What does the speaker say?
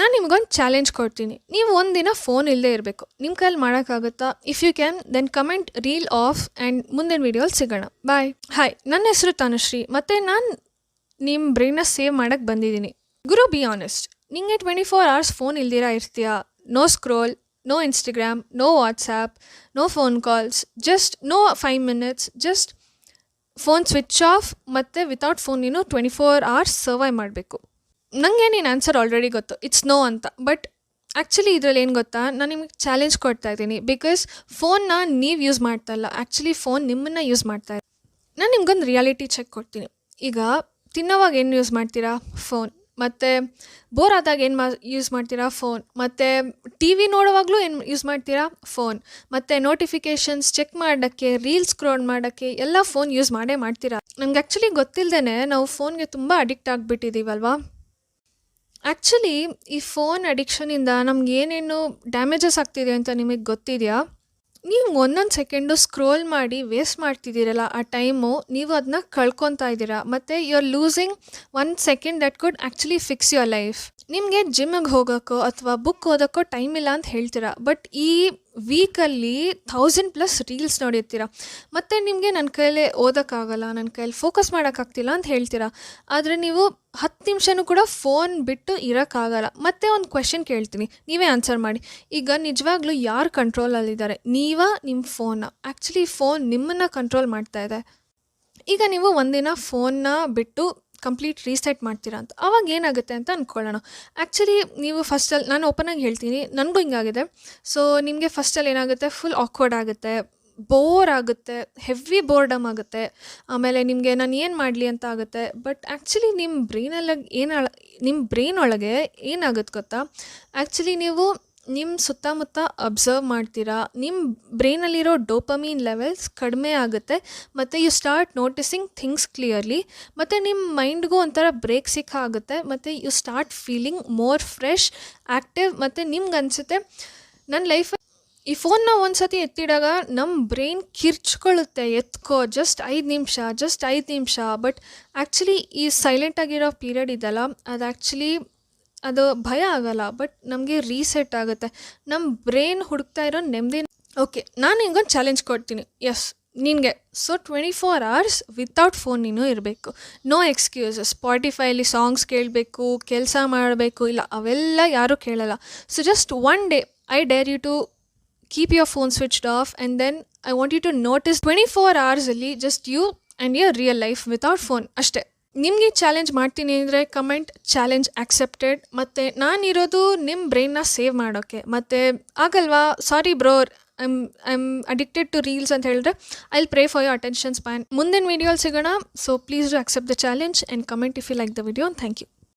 ನಾನು ನಿಮ್ಗೊಂದು ಚಾಲೆಂಜ್ ಕೊಡ್ತೀನಿ. ನೀವು ಒಂದಿನ ಫೋನ್ ಇಲ್ಲದೆ ಇರಬೇಕು. ನಿಮ್ಮ ಕೈಯಲ್ಲಿ ಮಾಡೋಕ್ಕಾಗುತ್ತಾ? If you can then comment reel off and ಮುಂದಿನ ವೀಡಿಯೋಲಿ ಸಿಗೋಣ. ಬಾಯ್. ಹಾಯ್, ನನ್ನ ಹೆಸರು ತನುಶ್ರೀ ಮತ್ತು ನಾನು ನಿಮ್ಮ ಬ್ರೈನ್ನ ಸೇವ್ ಮಾಡೋಕ್ಕೆ ಬಂದಿದ್ದೀನಿ. ಗುರು, ಬಿ ಆನೆಸ್ಟ್, ನಿಂಗೆ 24 hours ಫೋನ್ ಇಲ್ದಿರ ಇರ್ತೀಯಾ? No scroll, no Instagram, no WhatsApp, no phone calls, just no 5 minutes, just phone switch off ಮತ್ತು ವಿತೌಟ್ ಫೋನ್ ನೀನು 24 hours ಸರ್ವೈವ್ ಮಾಡಬೇಕು. ನನಗೆ ನೀನು ಆನ್ಸರ್ ಆಲ್ರೆಡಿ ಗೊತ್ತು, ಇಟ್ಸ್ ನೋ ಅಂತ. ಬಟ್ ಆ್ಯಕ್ಚುಲಿ ಇದರಲ್ಲಿ ಏನು ಗೊತ್ತಾ, ನಾನು ನಿಮಗೆ ಚಾಲೆಂಜ್ ಕೊಡ್ತಾ ಇದ್ದೀನಿ. ಬಿಕಾಸ್ ಫೋನ್ನ ನೀವು ಯೂಸ್ ಮಾಡ್ತಾ ಇಲ್ಲ, ಆ್ಯಕ್ಚುಲಿ ಫೋನ್ ನಿಮ್ಮನ್ನು ಯೂಸ್ ಮಾಡ್ತಾ ಇದೆ. ನಾನು ನಿಮ್ಗೊಂದು ರಿಯಾಲಿಟಿ ಚೆಕ್ ಕೊಡ್ತೀನಿ. ಈಗ ತಿನ್ನೋವಾಗ ಏನು ಯೂಸ್ ಮಾಡ್ತೀರಾ? ಫೋನ್. ಮತ್ತು ಬೋರ್ ಆದಾಗ ಏನು ಯೂಸ್ ಮಾಡ್ತೀರಾ? ಫೋನ್. ಮತ್ತು ಟಿ ವಿ ನೋಡುವಾಗಲೂ ಏನು ಯೂಸ್ ಮಾಡ್ತೀರಾ? ಫೋನ್. ಮತ್ತು ನೋಟಿಫಿಕೇಷನ್ಸ್ ಚೆಕ್ ಮಾಡೋಕ್ಕೆ, ರೀಲ್ಸ್ ಸ್ಕ್ರೋಲ್ ಮಾಡೋಕ್ಕೆ ಎಲ್ಲ ಫೋನ್ ಯೂಸ್ ಮಾಡ್ತೀರಾ. ನಮ್ಗೆ ಆ್ಯಕ್ಚುಲಿ ಗೊತ್ತಿಲ್ಲದೇ ನಾವು ಫೋನ್ಗೆ ತುಂಬ ಅಡಿಕ್ಟ್ ಆಗಿಬಿಟ್ಟಿದ್ದೀವಲ್ವಾ? ಆ್ಯಕ್ಚುಲಿ ಈ ಫೋನ್ ಅಡಿಕ್ಷನಿಂದ ನಮ್ಗೆ ಏನೇನು ಡ್ಯಾಮೇಜಸ್ ಆಗ್ತಿದೆ ಅಂತ ನಿಮಗೆ ಗೊತ್ತಿದೆಯಾ? ನೀವು ಒಂದೊಂದು ಸೆಕೆಂಡು ಸ್ಕ್ರೋಲ್ ಮಾಡಿ ವೇಸ್ಟ್ ಮಾಡ್ತಿದ್ದೀರಲ್ಲ, ಆ ಟೈಮು ನೀವು ಅದನ್ನ ಕಳ್ಕೊತಾ ಇದ್ದೀರಾ. ಮತ್ತು you are losing 1 second that could actually fix your life. ನಿಮಗೆ ಜಿಮ್ಮಿಗೆ ಹೋಗೋಕ್ಕೋ ಅಥವಾ ಬುಕ್ ಓದೋಕ್ಕೋ ಟೈಮ್ ಇಲ್ಲ ಅಂತ ಹೇಳ್ತೀರಾ. ಬಟ್ ಈ ವೀಕಲ್ಲಿ 1000+ ರೀಲ್ಸ್ ನೋಡಿರ್ತೀರ. ಮತ್ತು ನಿಮಗೆ ನನ್ನ ಕೈಲೇ ಓದೋಕ್ಕಾಗಲ್ಲ, ನನ್ನ ಕೈಯಲ್ಲಿ ಫೋಕಸ್ ಮಾಡೋಕ್ಕಾಗ್ತಿಲ್ಲ ಅಂತ ಹೇಳ್ತೀರಾ. ಆದರೆ ನೀವು 10 ನಿಮಿಷನೂ ಕೂಡ ಫೋನ್ ಬಿಟ್ಟು ಇರೋಕ್ಕಾಗಲ್ಲ. ಮತ್ತೆ ಒಂದು ಕ್ವೆಶನ್ ಕೇಳ್ತೀನಿ, ನೀವೇ ಆನ್ಸರ್ ಮಾಡಿ. ಈಗ ನಿಜವಾಗ್ಲೂ ಯಾರು ಕಂಟ್ರೋಲಲ್ಲಿದ್ದಾರೆ, ನೀವಾ ನಿಮ್ಮ ಫೋನಾ? ಆ್ಯಕ್ಚುಲಿ ಫೋನ್ ನಿಮ್ಮನ್ನು ಕಂಟ್ರೋಲ್ ಮಾಡ್ತಾ ಇದೆ. ಈಗ ನೀವು ಒಂದಿನ ಫೋನ್ನ ಬಿಟ್ಟು ಕಂಪ್ಲೀಟ್ ರೀಸೆಟ್ ಮಾಡ್ತೀರಾ ಅಂತ, ಆವಾಗ ಏನಾಗುತ್ತೆ ಅಂತ ಅಂದ್ಕೊಳ್ಳೋಣ. ಆ್ಯಕ್ಚುಲಿ ನೀವು ಫಸ್ಟಲ್ಲಿ, ನಾನು ಓಪನಾಗಿ ಹೇಳ್ತೀನಿ, ನನಗೂ ಹಿಂಗಾಗಿದೆ. ಸೊ ನಿಮಗೆ ಫಸ್ಟಲ್ಲಿ ಏನಾಗುತ್ತೆ, ಫುಲ್ ಆಕ್ವರ್ಡ್ ಆಗುತ್ತೆ, ಬೋರ್ ಆಗುತ್ತೆ, ಹೆವಿ ಬೋರ್ಡಮ್ ಆಗುತ್ತೆ. ಆಮೇಲೆ ನಿಮಗೆ ನಾನು ಏನು ಮಾಡಲಿ ಅಂತ ಆಗುತ್ತೆ. ಬಟ್ ಆ್ಯಕ್ಚುಲಿ ನಿಮ್ಮ ಬ್ರೈನ್ ಒಳಗೆ ಏನಾಗುತ್ತೆ ಗೊತ್ತಾ? ಆ್ಯಕ್ಚುಲಿ ನೀವು ನಿಮ್ಮ ಸುತ್ತಮುತ್ತ ಅಬ್ಸರ್ವ್ ಮಾಡ್ತೀರಾ, ನಿಮ್ಮ ಬ್ರೈನಲ್ಲಿರೋ ಡೋಪಮೀನ್ ಲೆವೆಲ್ಸ್ ಕಡಿಮೆ ಆಗುತ್ತೆ. ಮತ್ತು you start noticing things clearly. ಮತ್ತು ನಿಮ್ಮ ಮೈಂಡ್ಗೂ ಒಂಥರ ಬ್ರೇಕ್ ಆಗುತ್ತೆ. ಮತ್ತು you start feeling more fresh, active. ಮತ್ತು ನಿಮ್ಗೆ ಅನಿಸುತ್ತೆ ನನ್ನ ಲೈಫ್ ಈ ಫೋನ್ನ ಒಂದು ಸತಿ ಎತ್ತಿದಾಗ ನಮ್ಮ ಬ್ರೈನ್ ಕಿರ್ಚ್ಕೊಳ್ಳುತ್ತೆ, ಎತ್ಕೋ, ಜಸ್ಟ್ 5 ನಿಮಿಷ. ಬಟ್ ಆ್ಯಕ್ಚುಲಿ ಈ ಸೈಲೆಂಟಾಗಿರೋ ಪೀರಿಯಡ್ ಇದೆಲ್ಲ, ಅದು ಆ್ಯಕ್ಚುಲಿ ಅದು ಭಯ ಆಗಲ್ಲ, ಬಟ್ ನಮಗೆ ರೀಸೆಟ್ ಆಗುತ್ತೆ. ನಮ್ಮ ಬ್ರೈನ್ ಹುಡುಕ್ತಾ ಇರೋ ನೆಮ್ಮದಿ. ಓಕೆ, ನಾನು ಹಿಂಗೊಂದು ಚಾಲೆಂಜ್ ಕೊಡ್ತೀನಿ. ಎಸ್, ನಿನಗೆ. ಸೊ 24 hours ವಿತೌಟ್ ಫೋನ್ ನೀನು ಇರಬೇಕು. No excuses. ಸ್ಪಾಟಿಫೈಲಿ ಸಾಂಗ್ಸ್ ಕೇಳಬೇಕು, ಕೆಲಸ ಮಾಡಬೇಕು, ಇಲ್ಲ ಅವೆಲ್ಲ ಯಾರೂ ಕೇಳಲ್ಲ. So just 1 day I dare you to keep your phone switched off, and then I want you to notice 24 hoursಲ್ಲಿ just you and your real life without phone ಅಷ್ಟೇ. ನಿಮಗೆ ಚಾಲೆಂಜ್ ಮಾಡ್ತೀನಿ ಅಂದರೆ ಕಮೆಂಟ್ ಚಾಲೆಂಜ್ ಆಕ್ಸೆಪ್ಟೆಡ್. ಮತ್ತು ನಾನಿರೋದು ನಿಮ್ಮ ಬ್ರೈನ್ನ save ಮಾಡೋಕ್ಕೆ. ಮತ್ತು ಆಗಲ್ವಾ, sorry bro, I am addicted to reels ಅಂತ ಹೇಳಿದ್ರೆ I will pray for your attention span. ಮುಂದಿನ ವೀಡಿಯೋಲಿ ಸಿಗೋಣ. So please do accept the challenge and comment if you like the video. Thank you.